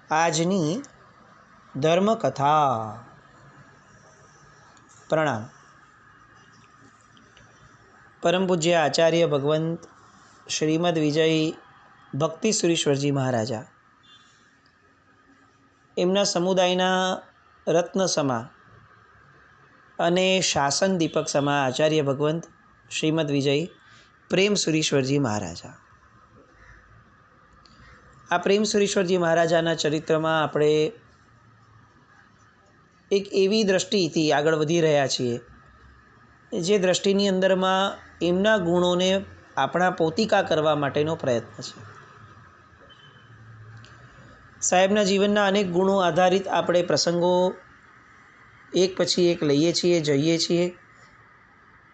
આજની ધર્મકથા. પ્રણામ. પરમ પૂજ્ય આચાર્ય ભગવંત શ્રીમદ વિજય ભક્તિ સુરીશ્વરજી મહારાજા એમના સમુદાયના રત્ન સમા અને શાસન દીપક સમા આચાર્ય ભગવંત શ્રીમદ વિજય પ્રેમ સુરીશ્વરજી મહારાજા. આ પ્રેમ સુરીશ્વરજી મહારાજાના ચરિત્રમાં આપણે એક એવી દૃષ્ટિથી આગળ વધી રહ્યા છીએ જે દૃષ્ટિની અંદરમાં એમના ગુણોને આપણા પોતિકા કરવા માટેનો પ્રયત્ન છે. સાહેબના જીવનના અનેક ગુણો આધારિત આપણે પ્રસંગો એક પછી એક લઈએ છીએ, જઈએ છીએ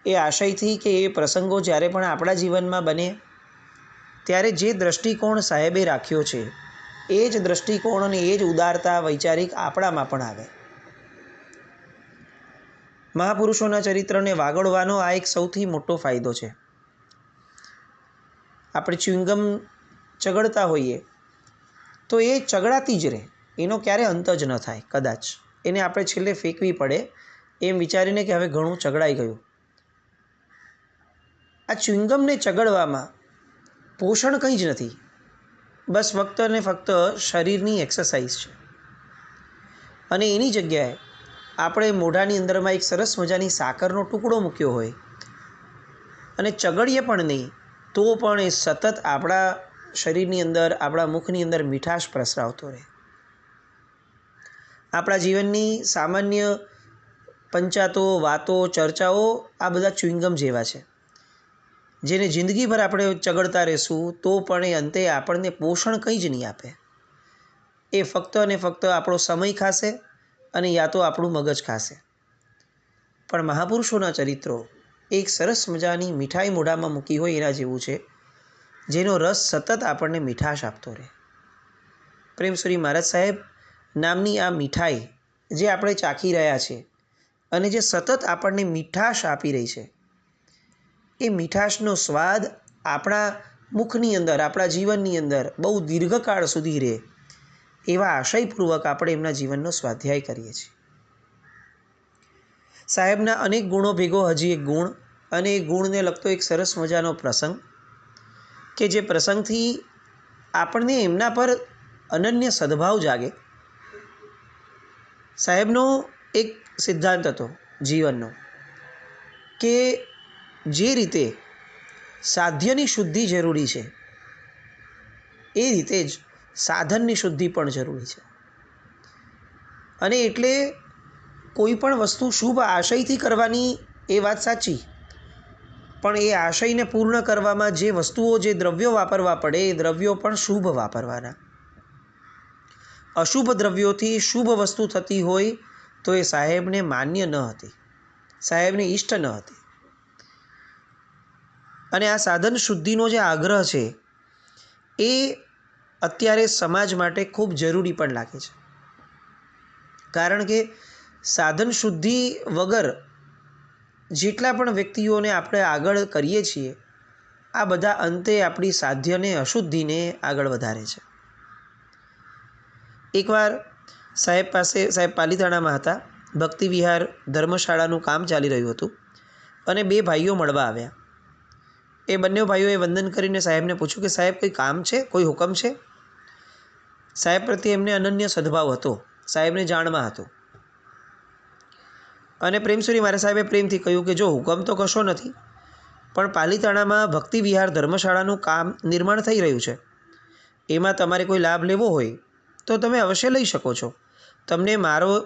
એ આશયથી કે એ પ્રસંગો જ્યારે પણ આપણા જીવનમાં બને ત્યારે જે દૃષ્ટિકોણ સાહેબે રાખ્યો છે એ જ દૃષ્ટિકોણ અને એ જ ઉદારતા વૈચારિક આપણામાં પણ આવે. મહાપુરુષોના ચરિત્રને વાગોળવાનો આ એક સૌથી મોટો ફાયદો છે. આપણે ચ્યુઇંગમ ચગડતા હોઈએ તો એ ચગડાતી જ રહે, એનો ક્યારે અંત જ ન થાય. કદાચ એને આપણે છેલ્લે ફેંકવી પડે એમ વિચારીને કે હવે ઘણું ચગડાઈ ગયું. આ ચ્યુઇંગમને ચગડવામાં પોષણ કંઈ જ નથી, બસ ફક્ત ને ફક્ત શરીરની એક્સરસાઇઝ છે. અને એની જગ્યાએ આપણે મોઢાની અંદરમાં એક સરસ મજાની સાકરનો ટુકડો મૂક્યો હોય અને ચગડીએ પણ નહીં તો પણ એ સતત આપણા શરીરની અંદર, આપણા મુખની અંદર મીઠાશ પ્રસરાવતો રહે. આપણા જીવનની સામાન્ય પંચાતો, વાતો, ચર્ચાઓ આ બધા ચ્યુઇંગમ જેવા છે જેને જિંદગીભર આપણે ચગડતા રહેશું તો પણ એ અંતે આપણને પોષણ કંઈ જ નહીં આપે. એ ફક્ત અને ફક્ત આપણો સમય ખાશે અને યા તો આપણું મગજ ખાશે. પણ મહાપુરુષોના ચરિત્રો એક સરસ મજાની મીઠાઈ મોઢામાં મૂકી હોય એના જેવું છે જેનો રસ સતત આપણને મીઠાશ આપતો રહે. પ્રેમસુરી મહારાજ સાહેબ નામની આ મીઠાઈ જે આપણે ચાખી રહ્યા છે અને જે સતત આપણને મીઠાશ આપી રહી છે, એ મીઠાશનો સ્વાદ આપણા મુખની અંદર, આપણા જીવનની અંદર બહુ દીર્ઘકાળ સુધી રહે એવા આશયપૂર્વક આપણે એમના જીવનનો સ્વાધ્યાય કરીએ છીએ. સાહેબના અનેક ગુણો ભેગો હજી એક ગુણ, અને એ ગુણને લગતો એક સરસ મજાનો પ્રસંગ કે જે પ્રસંગથી આપણને એમના પર અનન્ય સદભાવ જાગે. સાહેબનો એક સિદ્ધાંત હતો જીવનનો કે જે રીતે સાધ્યની શુદ્ધિ જરૂરી છે એ રીતે જ સાધનની શુદ્ધિ પણ જરૂરી છે. અને એટલે કોઈ પણ વસ્તુ શુભ આશયથી કરવાની એ વાત સાચી, પણ એ આશયને પૂર્ણ કરવામાં જે વસ્તુઓ, જે દ્રવ્યો વાપરવા પડે એ દ્રવ્યો પણ શુભ વાપરવાના. અશુભ દ્રવ્યોથી શુભ વસ્તુ થતી હોય તો એ સાહેબને માન્ય ન હતી, સાહેબને ઈષ્ટ ન હતી. અને આ સાધન શુદ્ધિનો જે આગ્રહ છે એ અત્યારે સમાજ માટે ખૂબ જરૂરી પણ લાગે છે. કારણ કે સાધન શુદ્ધિ વગર જેટલા પણ વ્યક્તિઓને આપણે આગળ કરીએ છીએ આ બધા અંતે આપણી સાધ્યને, અશુદ્ધિને આગળ વધારે છે. એકવાર સાહેબ પાલીતાણામાં હતા, ભક્તિ વિહાર ધર્મશાળાનું કામ ચાલી રહ્યું હતું અને બે ભાઈઓ મળવા આવ્યા. એ બંને ભાઈઓએ વંદન કરીને સાહેબને પૂછ્યું કે સાહેબ કોઈ કામ છે, કોઈ હુકમ છે? સાહેબ પ્રત્યે એમને અનન્ય સદભાવ હતો, સાહેબને જાણમાં હતો. અને પ્રેમસુરી મારા સાહેબે પ્રેમથી કહ્યું કે જો હુકમ તો કશો નથી, પણ પાલીતાણામાં ભક્તિ વિહાર ધર્મશાળાનું કામ નિર્માણ થઈ રહ્યું છે, એમાં તમારે કોઈ લાભ લેવો હોય તો તમે અવશ્ય લઈ શકો છો. તમને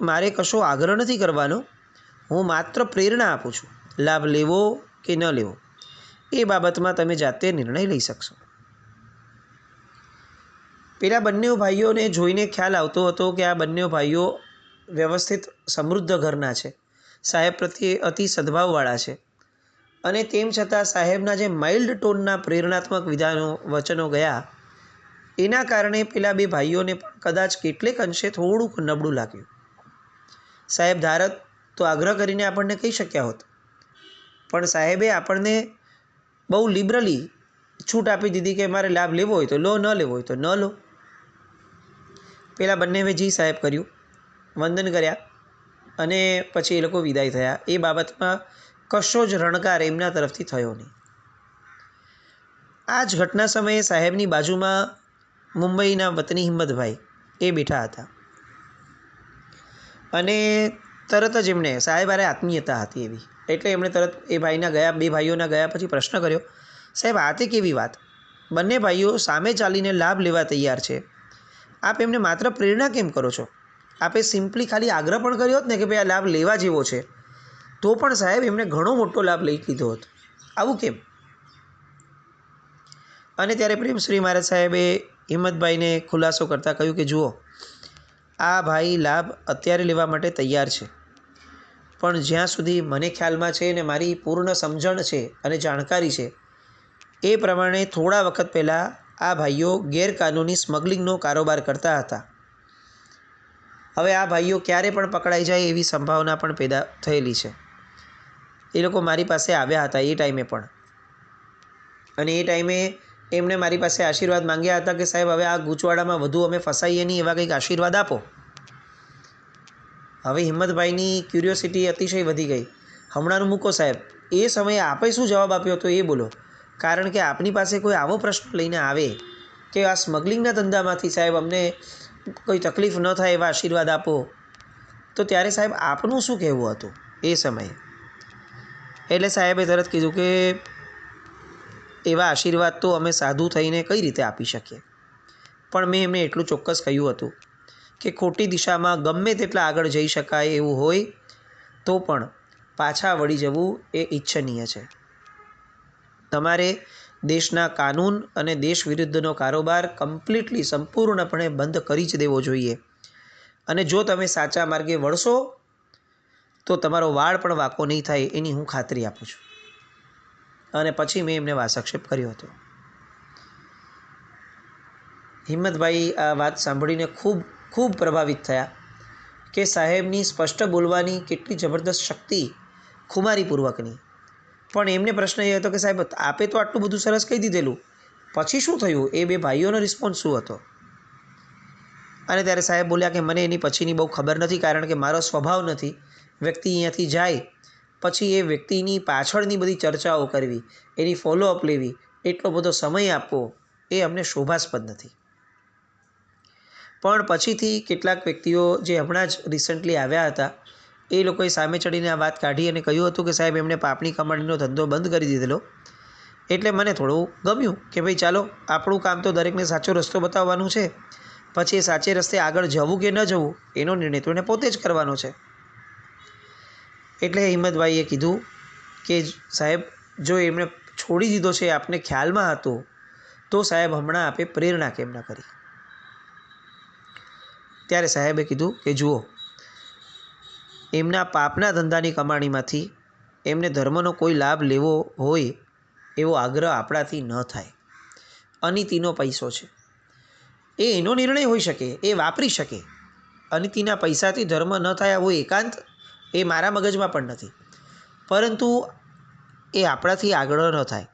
મારે કશો આગ્રહ નથી કરવાનો, હું માત્ર પ્રેરણા આપું છું. લાભ લેવો કે ન લેવો એ બાબતમાં તમે જાતે નિર્ણય લઈ શકશો. પેલા બંને ભાઈઓને જોઈને ખ્યાલ આવતો હતો કે આ બંને ભાઈઓ વ્યવસ્થિત સમૃદ્ધ ઘરના છે, સાહેબ પ્રત્યે અતિ સદભાવવાળા છે. અને તેમ છતાં સાહેબના જે માઇલ્ડ ટોનના પ્રેરણાત્મક વચનો ગયા એના કારણે પેલા બે ભાઈઓને પણ કદાચ કેટલેક અંશે થોડુંક નબળું લાગ્યું. સાહેબ ધારત તો આગ્રહ કરીને આપણને કહી શક્યા હોત, પણ સાહેબે આપણને બહુ લિબરલી છૂટ આપી દીધી કે મારે લાભ લેવો હોય તો લો, ન લેવો હોય તો ન લો. પેલા બંનેએ જી સાહેબ કર્યું, વંદન કર્યા અને પછી એ લોકો વિદાય થયા. એ બાબતમાં કશો જ રણકાર એમના તરફથી થયો નહીં. આ જ ઘટના સમયે સાહેબની બાજુમાં મુંબઈના વતની હિંમતભાઈ એ બેઠા હતા અને તરત જ એમણે સાહેબ હારે આત્મીયતા હતી એવી, એટલે એમણે તરત એ ભાઈના ગયા, બે ભાઈઓના ગયા પછી પ્રશ્ન કર્યો, સાહેબ આ તે કેવી વાત? બંને ભાઈઓ સામે ચાલીને લાભ લેવા તૈયાર છે, આપ એમને માત્ર પ્રેરણા કેમ કરો છો? આપે સિમ્પલી ખાલી આગ્રહ પણ કર્યો હોત ને કે ભાઈ આ લાભ લેવા જેવો છે, તો પણ સાહેબ એમને ઘણો મોટો લાભ લઈ લીધો હોત, આવું કેમ? અને ત્યારે પ્રેમશ્રી મહારાજ સાહેબે હિંમતભાઈને ખુલાસો કરતાં કહ્યું કે જુઓ, આ ભાઈ લાભ અત્યારે લેવા માટે તૈયાર છે, પણ જ્યાં સુધી મને ખ્યાલમાં છે ને મારી પૂર્ણ સમજણ છે અને જાણકારી છે એ પ્રમાણે થોડા વખત પહેલાં આ ભાઈઓ ગેરકાનૂની સ્મગલિંગનો કારોબાર કરતા હતા. હવે આ ભાઈઓ ક્યારે પણ પકડાઈ જાય એવી સંભાવના પણ પેદા થયેલી છે. એ લોકો મારી પાસે આવ્યા હતા એ ટાઈમે પણ, અને એ ટાઈમે એમણે મારી પાસે આશીર્વાદ માંગ્યા હતા કે સાહેબ હવે આ ગૂંચવાડામાં વધુ અમે ફસાઈએ નહીં, એવા કંઈક આશીર્વાદ આપો. હવે હિંમતભાઈની ક્યુરિયોસિટી અતિશય વધી ગઈ. હમણાંનું મૂકો સાહેબ, એ સમયે આપે શું જવાબ આપ્યો હતો એ બોલો, કારણ કે આપની પાસે કોઈ આવો પ્રશ્ન લઈને આવે કે આ સ્મગલિંગના ધંધામાંથી સાહેબ અમને કોઈ તકલીફ ન થાય એવા આશીર્વાદ આપો, તો ત્યારે સાહેબ આપનું શું કહેવું હતું એ સમયે? એટલે સાહેબે તરત કીધું કે એવા આશીર્વાદ તો અમે સાધુ થઈને કઈ રીતે આપી શકીએ, પણ મેં એમને એટલું ચોક્કસ કહ્યું હતું કે ખોટી દિશામાં ગમે તેટલા આગળ જઈ શકાય એવું હોય તો પણ પાછા વળી જવું એ ઈચ્છનીય છે. તમારે દેશના કાનૂન અને દેશ વિરુદ્ધનો કારોબાર કમ્પ્લીટલી સંપૂર્ણપણે બંધ કરી જ દેવો જોઈએ, અને જો તમે સાચા માર્ગે વળશો તો તમારો વાળ પણ વાંકો નહીં થાય એની હું ખાતરી આપું છું. અને પછી મેં એમને વાસક્ષેપ કર્યો હતો. હિંમતભાઈ આ વાત સાંભળીને ખૂબ પ્રભાવિત થયા કે સાહેબની સ્પષ્ટ બોલવાની કેટલી જબરદસ્ત શક્તિ, ખુમારીપૂર્વકની. પણ એમને પ્રશ્ન એ હતો કે સાહેબ આપે તો આટલું બધું સરસ કહી દીધેલું, પછી શું થયું? એ બે ભાઈઓનો રિસ્પોન્સ શું હતો? અને ત્યારે સાહેબ બોલ્યા કે મને એની પછીની બહુ ખબર નથી, કારણ કે મારો સ્વભાવ નથી વ્યક્તિ અહીંયાથી જાય પછી એ વ્યક્તિની પાછળની બધી ચર્ચાઓ કરવી, એની ફોલોઅપ લેવી, એટલો બધો સમય આપવો એ અમને શોભાસ્પદ નથી. પણ પછીથી કેટલાક વ્યક્તિઓ જે હમણાં જ રિસન્ટલી આવ્યા હતા એ લોકોએ સામે ચડીને આ વાત કાઢી અને કહ્યું હતું કે સાહેબ એમણે પાપની કમાણીનો ધંધો બંધ કરી દીધેલો, એટલે મને થોડું ગમ્યું કે ભાઈ ચાલો આપણું કામ તો દરેકને સાચો રસ્તો બતાવવાનું છે, પછી એ સાચે રસ્તે આગળ જવું કે ન જવું એનો નિર્ણય તો એને પોતે જ કરવાનો છે. એટલે હિંમતભાઈએ કીધું કે સાહેબ જો એમણે છોડી દીધો છે આપને ખ્યાલમાં હતો તો સાહેબ હમણાં આપે પ્રેરણા કેમ ન કરી? ત્યારે સાહેબે કીધું કે જુઓ, એમના પાપના ધંધાની કમાણીમાંથી એમને ધર્મનો કોઈ લાભ લેવો હોય એવો આગ્રહ આપણાથી ન થાય. અનીતિનો પૈસો છે, એ એનો નિર્ણય હોઈ શકે, એ વાપરી શકે. અનીતિના પૈસાથી ધર્મ ન થાય આવો એકાંત એ મારા મગજમાં પણ નથી, પરંતુ એ આપણાથી આગળ ન થાય.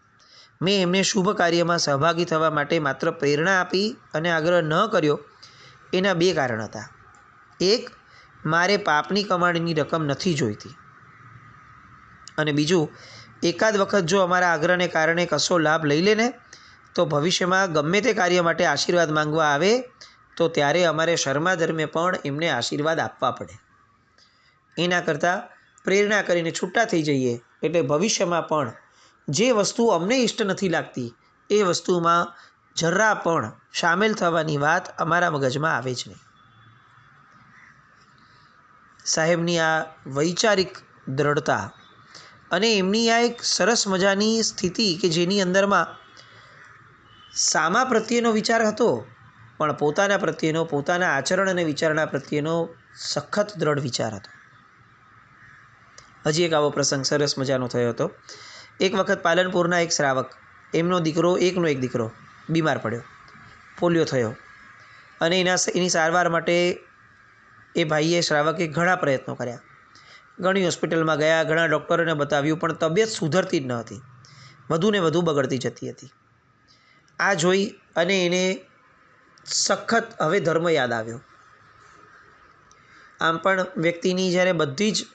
મેં એમને શુભ કાર્યમાં સહભાગી થવા માટે માત્ર પ્રેરણા આપી અને આગ્રહ ન કર્યો, એના બે કારણ હતા. એક, મારે પાપની કમાણીની રકમ નથી જોઈતી, અને બીજું, એકાદ વખત જો અમારા આગ્રહને કારણે કશો લાભ લઈ લે ને તો ભવિષ્યમાં ગમે તે કાર્ય માટે આશીર્વાદ માંગવા આવે તો ત્યારે અમારે શર્મા ધર્મે પણ એમને આશીર્વાદ આપવા પડે. એના કરતાં પ્રેરણા કરીને છૂટા થઈ જઈએ એટલે ભવિષ્યમાં પણ જે વસ્તુ અમને ઇષ્ટ નથી લાગતી એ વસ્તુમાં જરા પણ સામેલ થવાની વાત અમારા મગજમાં આવે જ નહીં. સાહેબની આ વૈચારિક દ્રઢતા અને એમની આ એક સરસ મજાની સ્થિતિ કે જેની અંદરમાં સામા પ્રત્યેનો વિચાર હતો પણ પોતાના પ્રત્યેનો, પોતાના આચરણ અને વિચારણા પ્રત્યેનો સખત દ્રઢ વિચાર હતો. હજી એક આવો પ્રસંગ સરસ મજાનો થયો હતો. એક વખત પાલનપુરના એક શ્રાવક, એકનો એક દીકરો બીમાર પડ્યો, પોલિયો થયો, અને એની સારવાર માટે એ ભાઈએ શ્રાવકે ઘણા પ્રયત્નો કર્યા. ઘણી હોસ્પિટલમાં ગયા, ઘણા ડૉક્ટરોને બતાવ્યું, પણ તબિયત સુધરતી જ ન હતી, વધુને વધુ બગડતી જતી હતી. આ જોઈ અને એને સખત હવે ધર્મ યાદ આવ્યો. આમ પણ વ્યક્તિની જ્યારે બધી જ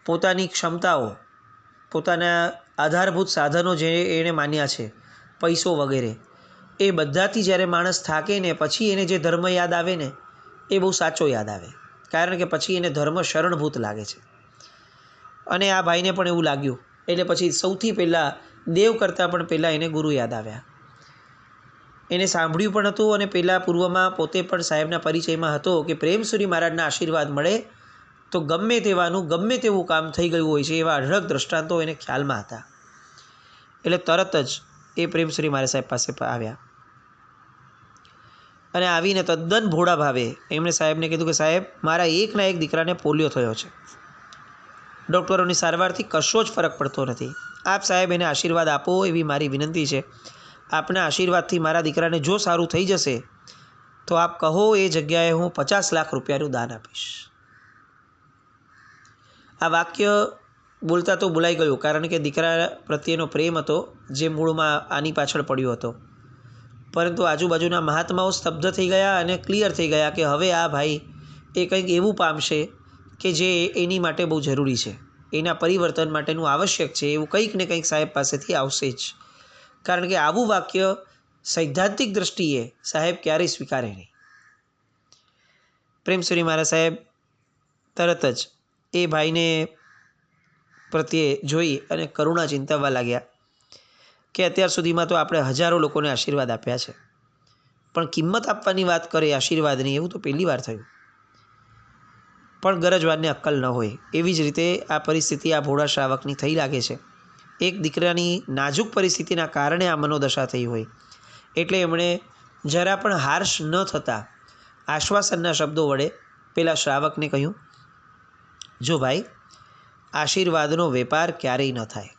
પોતાની ક્ષમતાઓ, પોતાના આધારભૂત સાધનો જે એણે માન્યા છે, પૈસો વગેરે, એ બધાથી જ્યારે માણસ થાકે ને પછી એને જે ધર્મ યાદ આવે ને એ બહુ સાચો યાદ આવે. કારણ કે પછી એને ધર્મ શરણભૂત લાગે છે. અને આ ભાઈને પણ એવું લાગ્યું. એટલે પછી સૌથી પહેલાં દેવ કરતાં પણ પહેલાં એને ગુરુ યાદ આવ્યા. એને સાંભળ્યું પણ હતું અને પહેલાં પૂર્વમાં પોતે પણ સાહેબના પરિચયમાં હતો કે પ્રેમસુરી મહારાજના આશીર્વાદ મળે તો ગમે તેવાનું ગમે તેવું કામ થઈ ગયું હોય છે, એવા અઢળક દ્રષ્ટાંતો એને ખ્યાલમાં હતા. એટલે તરત જ એ પ્રેમસુરી મહારાજ સાહેબ પાસે આવ્યા અને આવીને તદ્દન ભોળા ભાવે એમણે સાહેબને કીધું કે સાહેબ, મારા એકના એક દીકરાને પોલિયો થયો છે. ડૉક્ટરોની સારવારથી કશો જ ફરક પડતો નથી. આપ સાહેબ એને આશીર્વાદ આપો એવી મારી વિનંતી છે. આપના આશીર્વાદથી મારા દીકરાને જો સારું થઈ જશે તો આપ કહો એ જગ્યાએ હું 50 લાખ રૂપિયાનું દાન આપીશ. આ વાક્ય બોલતા તો બોલાઈ ગયું, કારણ કે દીકરા પ્રત્યેનો પ્રેમ હતો જે મૂળમાં આની પાછળ પડ્યો હતો. પરંતુ આજુબાજુના મહાત્માઓ સ્તબ્ધ થઈ ગયા અને ક્લિયર થઈ ગયા કે હવે આ ભાઈ એ કંઈક એવું પામશે કે જે એની માટે બહુ જરૂરી છે, એના પરિવર્તન માટેનું આવશ્યક છે. એવું કંઈક ને કંઈક સાહેબ પાસેથી આવશે જ. કારણ કે આવું વાક્ય સૈદ્ધાંતિક દૃષ્ટિએ સાહેબ ક્યારેય સ્વીકારે નહીં. પ્રેમસુરી મહારાજ સાહેબ તરત જ એ ભાઈને પ્રત્યે જોઈ અને કરુણા ચિંતાવવા લાગ્યા કે અત્યાર સુધીમાં તો આપણે હજારો લોકોને આશીર્વાદ આપ્યા છે, પણ કિંમત આપવાની વાત કરે આશીર્વાદની, એવું તો પહેલી વાર થયું. પણ ગરજવાનને અક્કલ ન હોય. એવી જ રીતે આ પરિસ્થિતિ આ ભોળા શ્રાવકની થઈ લાગે છે. એક દીકરાની નાજુક પરિસ્થિતિના કારણે આ મનોદશા થઈ હોય. એટલે એમણે જરા પણ હાર્શ ન થતાં આશ્વાસનના શબ્દો વડે પેલા શ્રાવકને કહ્યું, જો ભાઈ, આશીર્વાદનો વેપાર ક્યારેય ન થાય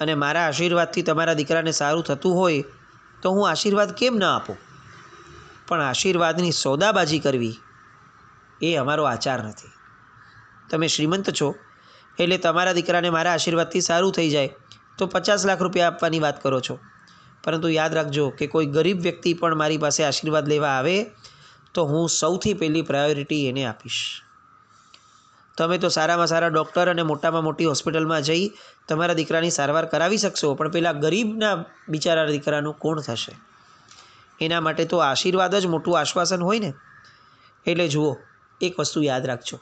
અને મારા આશીર્વાદથી તમારા દીકરાને સારું થતું હોય તો હું આશીર્વાદ કેમ ન આપું, પણ આશીર્વાદની સોદાબાજી કરવી એ અમારો આચાર નથી. તમે શ્રીમંત છો એટલે તમારા દીકરાને મારા આશીર્વાદથી સારું થઈ જાય તો 50 લાખ રૂપિયા આપવાની વાત કરો છો. પરંતુ યાદ રાખજો કે કોઈ ગરીબ વ્યક્તિ પણ મારી પાસે આશીર્વાદ લેવા આવે તો હું સૌથી પહેલી પ્રાયોરિટી એને આપીશ. તમે તો સારામાં સારા ડૉક્ટર અને મોટામાં મોટી હોસ્પિટલમાં જઈ તમારા દીકરાની સારવાર કરાવી શકશો, પણ પેલા ગરીબના બિચારા દીકરાનું કોણ થશે? એના માટે તો આશીર્વાદ જ મોટું આશ્વાસન હોય ને. એટલે જુઓ, એક વસ્તુ યાદ રાખજો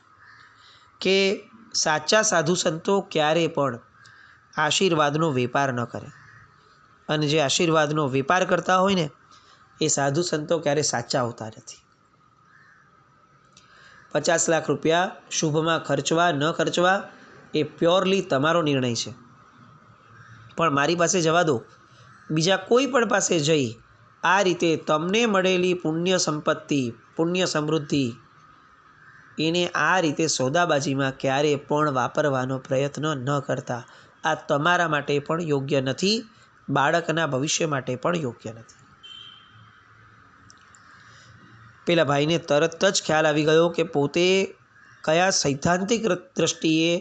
કે સાચા સાધુ સંતો ક્યારે પણ આશીર્વાદનો વેપાર ન કરે. અને જે આશીર્વાદનો વેપાર કરતા હોય ને એ સાધુ સંતો ક્યારે સાચા હોતા નથી. 50 લાખ રૂપિયા શુભમાં ખર્ચવા ન ખર્ચવા એ પ્યોરલી તમારો નિર્ણય છે. પણ મારી પાસે જવા દો, બીજા કોઈ પણ પાસે જઈ આ રીતે તમને મળેલી પુણ્ય સંપત્તિ, પુણ્ય સમૃદ્ધિ એને આ રીતે સોદાબાજીમાં ક્યારે પણ વાપરવાનો પ્રયત્ન ન કરતા. આ તમારા માટે પણ યોગ્ય નથી, બાળકના ભવિષ્ય માટે પણ યોગ્ય નથી. પેલા ભાઈને તરત જ ખ્યાલ આવી ગયો કે પોતે કયા સૈદ્ધાંતિક દ્રષ્ટિએ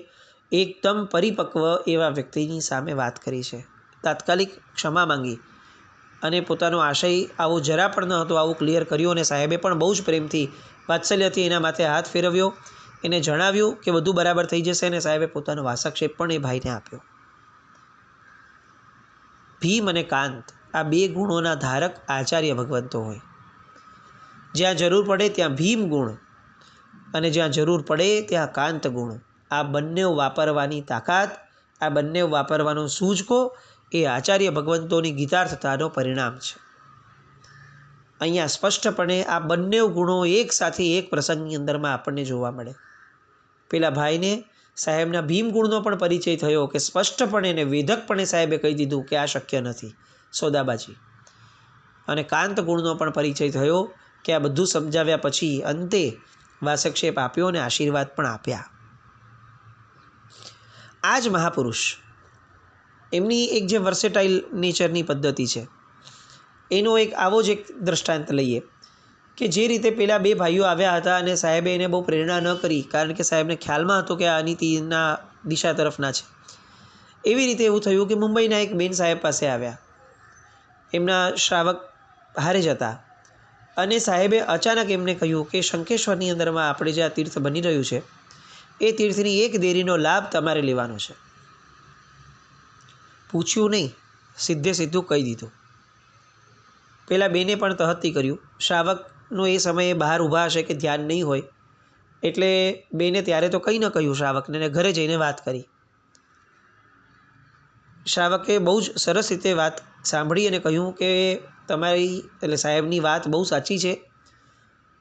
એકદમ પરિપક્વ એવા વ્યક્તિની સામે વાત કરી છે. તાત્કાલિક ક્ષમા માંગી અને પોતાનો આશય આવો જરા પણ ન હતો આવું ક્લિયર કર્યું. અને સાહેબે પણ બહુ જ પ્રેમથી, વાત્સલ્યથી એના માથે હાથ ફેરવ્યો, એને જણાવ્યું કે બધું બરાબર થઈ જશે. અને સાહેબે પોતાનો વાસક્ષેપ પણ એ ભાઈને આપ્યો. ભીમ અને કાંત આ બે ગુણોના ધારક આચાર્ય ભગવંતો હોય. જ્યાં જરૂર પડે ત્યાં ભીમ ગુણ અને જ્યાં જરૂર પડે ત્યાં કાંત ગુણ. આ બંને વાપરવાની તાકાત, આ બંને વાપરવાનો સૂઝકો એ આચાર્ય ભગવંતોની ગીતાર્થતાનો પરિણામ છે. અહીંયા સ્પષ્ટપણે આ બંને ગુણો એક સાથે એક પ્રસંગની અંદરમાં આપણને જોવા મળે. પેલા ભાઈને સાહેબના ભીમ ગુણનો પણ પરિચય થયો કે સ્પષ્ટપણે અને વેધકપણે સાહેબે કહી દીધું કે આ શક્ય નથી, સોદાબાજી. અને કાંત ગુણનો પણ પરિચય થયો કે આ બધું સમજાવ્યા પછી અંતે વાસક્ષેપ આપ્યો અને આશીર્વાદ પણ આપ્યા. આ જ મહાપુરુષ, એમની એક જે વર્સેટાઇલ નેચરની પદ્ધતિ છે એનો એક આવો જ એક દૃષ્ટાંત લઈએ કે જે રીતે પેલા બે ભાઈઓ આવ્યા હતા અને સાહેબે એને બહુ પ્રેરણા ન કરી, કારણ કે સાહેબને ખ્યાલમાં હતો કે આ અનિતિના દિશા તરફના છે. એવી રીતે એવું થયું કે મુંબઈના એક બેન સાહેબ પાસે આવ્યા. એમના શ્રાવક હારે જ હતા અને સાહેબે અચાનક એમને કહ્યું કે શંખેશ્વરની અંદરમાં આપણે જે આ તીર્થ બની રહ્યું છે એ તીર્થની એક દેરીનો લાભ તમારે લેવાનો છે. પૂછ્યું નહીં, સીધે સીધું કહી દીધું. પેલા બેને પણ તહત્તી કર્યું. શ્રાવકનો એ સમયે બહાર ઊભા હશે કે ધ્યાન નહીં હોય એટલે બેને ત્યારે તો કંઈ ન કહ્યું શ્રાવકને, ને ઘરે જઈને વાત કરી. શ્રાવકે બહુ જ સરસ રીતે વાત સાંભળી અને કહ્યું કે તમારી એટલે સાહેબની વાત બહુ સાચી છે,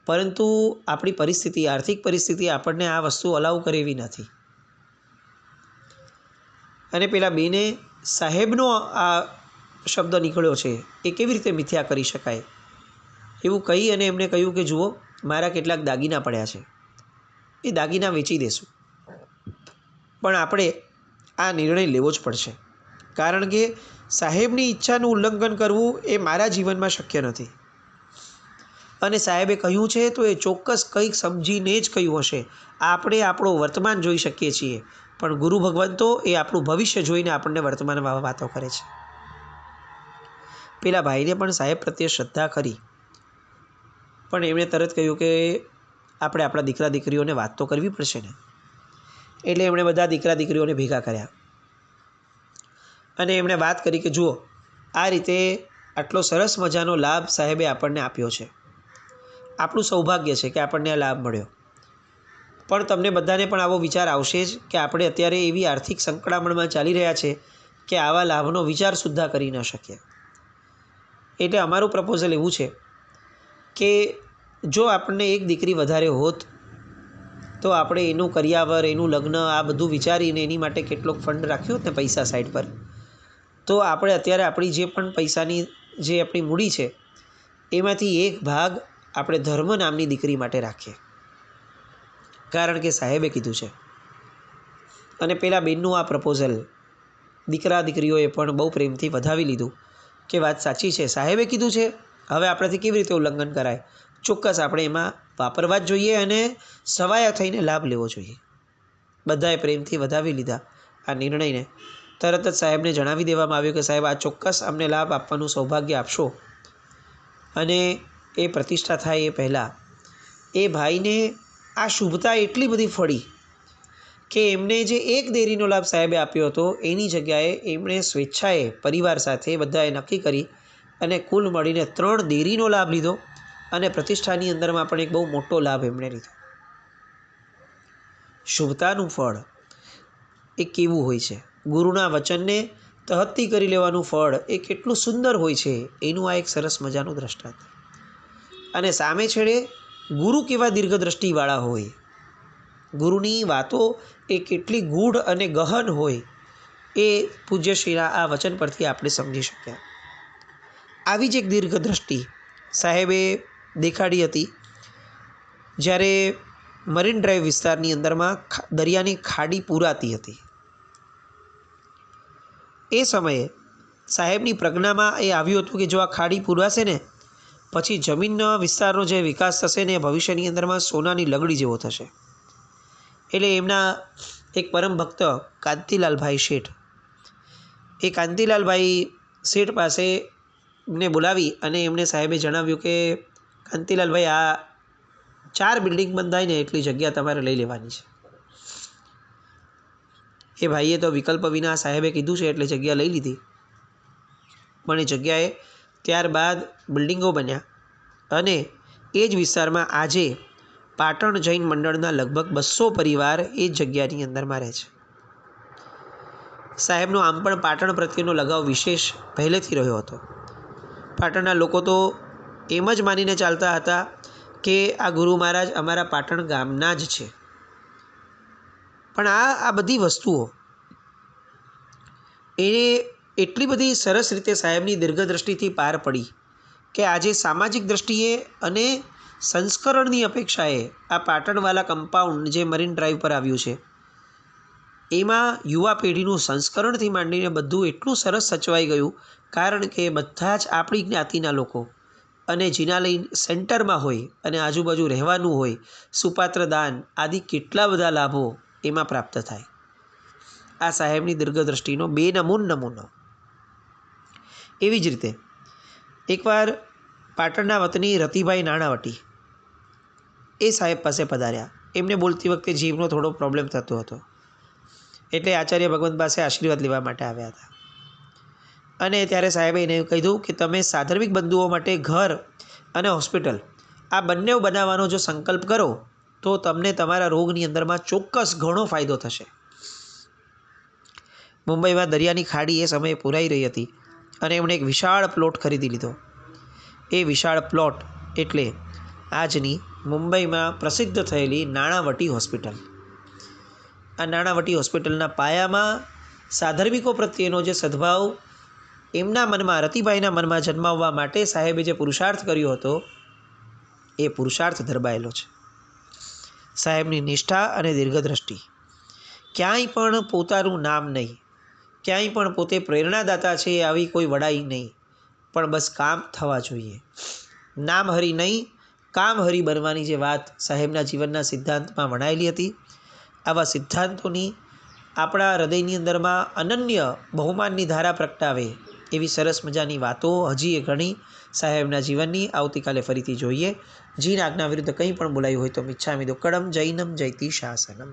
પરંતુ આપણી પરિસ્થિતિ, આર્થિક પરિસ્થિતિ આપણને આ વસ્તુ અલાઉ કરે એવી નથી. અને પેલા બેને સાહેબનો આ શબ્દ નીકળ્યો છે એ કેવી રીતે મિથ્યા કરી શકાય એવું કહી અને એમને કહ્યું કે જુઓ, મારા કેટલાક દાગીના પડ્યા છે, એ દાગીના વેચી દેશું, પણ આપણે આ નિર્ણય લેવો જ પડશે, કારણ કે સાહેબની ઈચ્છાનું ઉલ્લંઘન કરવું એ મારા જીવનમાં શક્ય નથી. અને સાહેબે કહ્યું છે તો એ ચોક્કસ કંઈક સમજીને જ કહ્યું હશે. આપણે આપણો વર્તમાન જોઈ શકીએ છીએ, પણ ગુરુ ભગવાન તો એ આપણું ભવિષ્ય જોઈને આપણને વર્તમાનમાં વાતો કરે છે. પેલા ભાઈને પણ સાહેબ પ્રત્યે શ્રદ્ધા ખરી, પણ એમણે તરત કહ્યું કે આપણે આપણા દીકરા દીકરીઓને વાત તો કરવી પડશે ને. એટલે એમણે બધા દીકરા દીકરીઓને ભેગા કર્યા અને એમણે વાત કરી કે જુઓ, આ રીતે આટલો સરસ મજાનો લાભ સાહેબે આપણને આપ્યો છે, આપણું સૌભાગ્ય છે કે આપણને આ લાભ મળ્યો, પણ તમને બધાને પણ આવો વિચાર આવશે જ કે આપણે અત્યારે એવી આર્થિક સંકળામણમાં ચાલી રહ્યા છે કે આવા લાભનો વિચાર સુદ્ધા કરી ન શકીએ. એટલે અમારું પ્રપોઝલ એવું છે કે જો આપણને એક દીકરી વધારે હોત તો આપણે એનું કરિયાવર, એનું લગ્ન, આ બધું વિચારીને એની માટે કેટલોક ફંડ રાખ્યો હોત ને પૈસા સાઈડ પર, તો આપણે અત્યારે આપણી જે પણ પૈસાની જે આપણી મૂડી છે એમાંથી એક ભાગ આપણે ધર્મ નામની દીકરી માટે રાખીએ, કારણ કે સાહેબે કીધું છે. અને પેલા બેનનું આ પ્રપોઝલ દીકરા દીકરીઓએ પણ બહુ પ્રેમથી વધાવી લીધું કે વાત સાચી છે, સાહેબે કીધું છે, હવે આપણાથી કેવી રીતે ઉલ્લંઘન કરાય, ચોક્કસ આપણે એમાં વાપરવા જ જોઈએ અને સવાયા થઈને લાભ લેવો જોઈએ. બધાએ પ્રેમથી વધાવી લીધા આ નિર્ણયને. તરત જ સાહેબને જણાવી દેવામાં આવ્યું કે સાહેબ, આ ચોક્કસ અમને લાભ આપવાનું સૌભાગ્ય આપશો. અને એ પ્રતિષ્ઠા થાય એ પહેલાં એ ભાઈને આ શુભતા એટલી બધી ફળી કે એમને જે એક દેરીનો લાભ સાહેબે આપ્યો હતો એની જગ્યાએ એમણે સ્વેચ્છાએ પરિવાર સાથે બધાએ નક્કી કરી અને કુલ મળીને 3 દેરીનો લાભ લીધો અને પ્રતિષ્ઠાની અંદરમાં પણ એક બહુ મોટો લાભ એમણે લીધો. શુભતાનું ફળ એ કેવું હોય છે, ગુરુના વચનને તહત્તી કરી લેવાનું ફળ એ કેટલું સુંદર હોય છે, એનું આ એક સરસ મજાનું દ્રષ્ટાંત. અને સામે છેડે ગુરુ કેવા દીર્ઘદ્રષ્ટિવાળા હોય, ગુરુની વાતો એ કેટલી ગૂઢ અને ગહન હોય એ પૂજ્યશ્રીના આ વચન પરથી આપણે સમજી શક્યા. આવી જ એક દીર્ઘદ્રષ્ટિ સાહેબે દેખાડી હતી જ્યારે મરીન ડ્રાઈવ વિસ્તારની અંદરમાં દરિયાની ખાડી પૂરાતી હતી. એ સમયે સાહેબની પ્રજ્ઞામાં એ આવ્યું હતું કે જો આ ખાડી પૂરાશે ને પછી જમીનના વિસ્તારનો જે વિકાસ થશે ને એ ભવિષ્યની અંદરમાં સોનાની લગડી જેવો થશે. એટલે એમના એક પરમ ભક્ત કાંતિલાલભાઈ શેઠ, એ કાંતિલાલભાઈ શેઠ પાસે એમને બોલાવી અને એમને સાહેબે જણાવ્યું કે કાંતિલાલભાઈ, આ 4 બિલ્ડિંગ બંધાય ને એટલી જગ્યા તમારે લઈ લેવાની છે. એ ભાઈએ તો વિકલ્પ વિના સાહેબે કીધું છે એટલે જગ્યા લઈ લીધી. પણ એ જગ્યાએ ત્યારબાદ બિલ્ડિંગો બન્યા અને એ જ વિસ્તારમાં આજે પાટણ જૈન મંડળના લગભગ 200 પરિવાર એ જ જગ્યાની અંદરમાં રહે છે. સાહેબનો આમ પણ પાટણ પ્રત્યેનો લગાવ વિશેષ પહેલેથી રહ્યો હતો. પાટણના લોકો તો એમ જ માનીને ચાલતા હતા કે આ ગુરુ મહારાજ અમારા પાટણ ગામના જ છે. પણ આ બધી વસ્તુઓ એ એટલી બધી સરસ રીતે સાહેબની દીર્ઘદ્રષ્ટિથી પાર પડી કે આજે સામાજિક દ્રષ્ટિએ અને સંસ્કરણની અપેક્ષાએ આ પાટણવાલા કમ્પાઉન્ડ જે મરીન ડ્રાઈવ પર આવ્યું છે એમાં યુવા પેઢીનું સંસ્કરણથી માંડીને બધું એટલું સરસ સચવાઈ ગયું, કારણ કે બધા જ આપણી જ્ઞાતિના લોકો અને જિનાલય સેન્ટરમાં હોય અને આજુબાજુ રહેવાનું હોય, સુપાત્ર દાન આદિ કેટલા બધા લાભો એમાં પ્રાપ્ત થાય. આ સાહેબની દીર્ઘદ્રષ્ટિનો બેનમૂન નમૂનો. એવી જ રીતે એકવાર પાટણના વતની રતિભાઈ નાણાવટી એ સાહેબ પાસે પધાર્યા. એમને બોલતી વખતે જીભનો થોડો પ્રોબ્લેમ થતો હતો, એટલે આચાર્ય ભગવંત પાસે આશીર્વાદ લેવા માટે આવ્યા હતા. અને ત્યારે સાહેબે એને કીધું કે તમે સાધર્મિક બંધુઓ માટે ઘર અને હોસ્પિટલ આ બંને બનાવવાનો જો સંકલ્પ કરો તો તમને તમારા રોગની અંદરમાં ચોક્કસ ઘણો ફાયદો થશે. મુંબઈમાં દરિયાની ખાડી એ સમયે પૂરાઈ રહી હતી અને એમણે એક વિશાળ પ્લોટ ખરીદી લીધો. એ વિશાળ પ્લોટ એટલે આજની મુંબઈમાં પ્રસિદ્ધ થયેલી નાણાવટી હોસ્પિટલ. આ નાણાવટી હોસ્પિટલના પાયામાં સાધર્મિકો પ્રત્યેનો જે સદભાવ એમના મનમાં, રતિભાઈના મનમાં જન્માવવા માટે સાહેબે જે પુરુષાર્થ કર્યો હતો એ પુરુષાર્થ ધરબાયેલો છે. સાહેબની નિષ્ઠા અને દીર્ઘદ્રષ્ટિ, ક્યાંય પણ પોતાનું નામ નહીં, ક્યાંય પણ પોતે પ્રેરણાદાતા છે આવી કોઈ વડાઈ નહીં, પણ બસ કામ થવા જોઈએ. નામ હરી નહીં, કામ હરી બનવાની જે વાત સાહેબના જીવનના સિદ્ધાંતમાં વણાયેલી હતી, આવા સિદ્ધાંતોની આપણા હૃદયની અંદરમાં અનન્ય બહુમાનની ધારા પ્રગટાવે એવી સરસ મજાની વાતો હજી એ ઘણી સાહેબના જીવનની આવતીકાલે ફરીથી જોઈએ. જીન આજ્ઞા વિરુદ્ધ કંઈ પણ બોલાયું હોય તો મિચ્છામિ દુક્કડમ જૈનમ જયતિ શાસનમ.